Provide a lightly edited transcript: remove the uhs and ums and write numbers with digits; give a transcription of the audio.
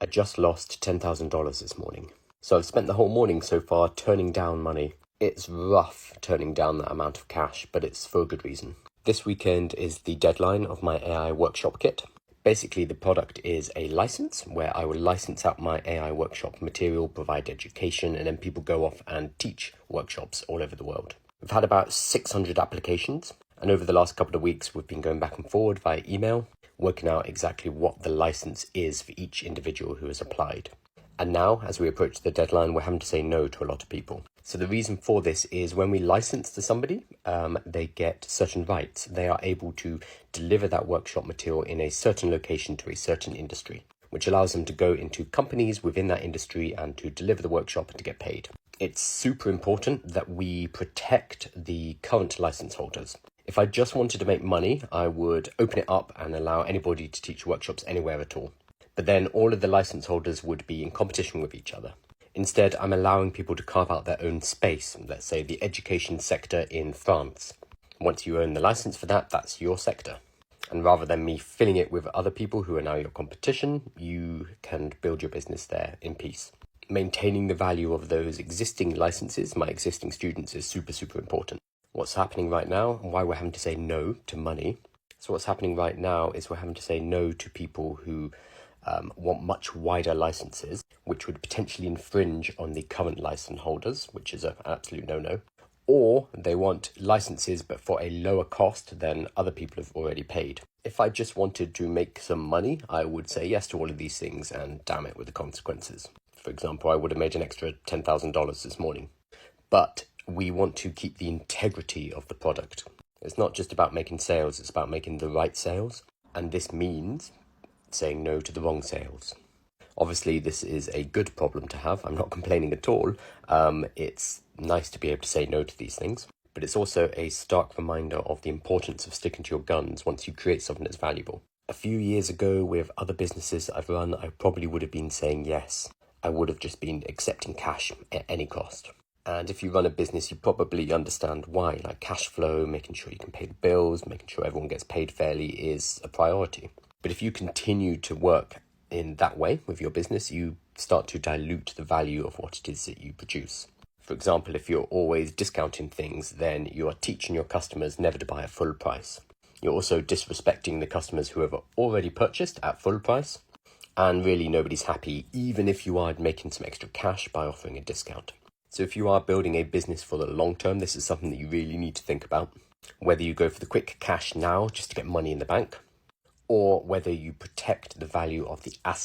I just lost $10,000 this morning. So I've spent the whole morning so far turning down money. It's rough turning down that amount of cash, but it's for a good reason. This weekend is the deadline of my AI workshop kit. Basically, the product is a license where I will license out my AI workshop material, provide education, and then people go off and teach workshops all over the world. We've had about 600 applications, and over the last couple of weeks, we've been going back and forward via email, working out exactly what the license is for each individual who has applied. And now, as we approach the deadline, we're having to say no to a lot of people. So the reason for this is when we license to somebody, they get certain rights. They are able to deliver that workshop material in a certain location to a certain industry, which allows them to go into companies within that industry and to deliver the workshop and to get paid. It's super important that we protect the current license holders. If I just wanted to make money, I would open it up and allow anybody to teach workshops anywhere at all. But then all of the license holders would be in competition with each other. Instead, I'm allowing people to carve out their own space, let's say the education sector in France. Once you own the license for that, that's your sector. And rather than me filling it with other people who are now your competition, you can build your business there in peace. Maintaining the value of those existing licenses, my existing students, is super, super important. What's happening right now and why we're having to say no to money. So what's happening right now is we're having to say no to people who want much wider licenses, which would potentially infringe on the current license holders, which is an absolute no-no. Or they want licenses but for a lower cost than other people have already paid. If I just wanted to make some money, I would say yes to all of these things and damn it with the consequences. For example, I would have made an extra $10,000 this morning. But we want to keep the integrity of the product. It's not just about making sales, it's about making the right sales. And this means saying no to the wrong sales. Obviously, this is a good problem to have. I'm not complaining at all. It's nice to be able to say no to these things, but it's also a stark reminder of the importance of sticking to your guns once you create something that's valuable. A few years ago, with other businesses that I've run, I probably would have been saying yes. I would have just been accepting cash at any cost. And if you run a business, you probably understand why, like cash flow, making sure you can pay the bills, making sure everyone gets paid fairly is a priority. But if you continue to work in that way with your business, you start to dilute the value of what it is that you produce. For example, if you're always discounting things, then you are teaching your customers never to buy at full price. You're also disrespecting the customers who have already purchased at full price. And really nobody's happy, even if you are making some extra cash by offering a discount. So if you are building a business for the long term, this is something that you really need to think about. Whether you go for the quick cash now just to get money in the bank, or whether you protect the value of the asset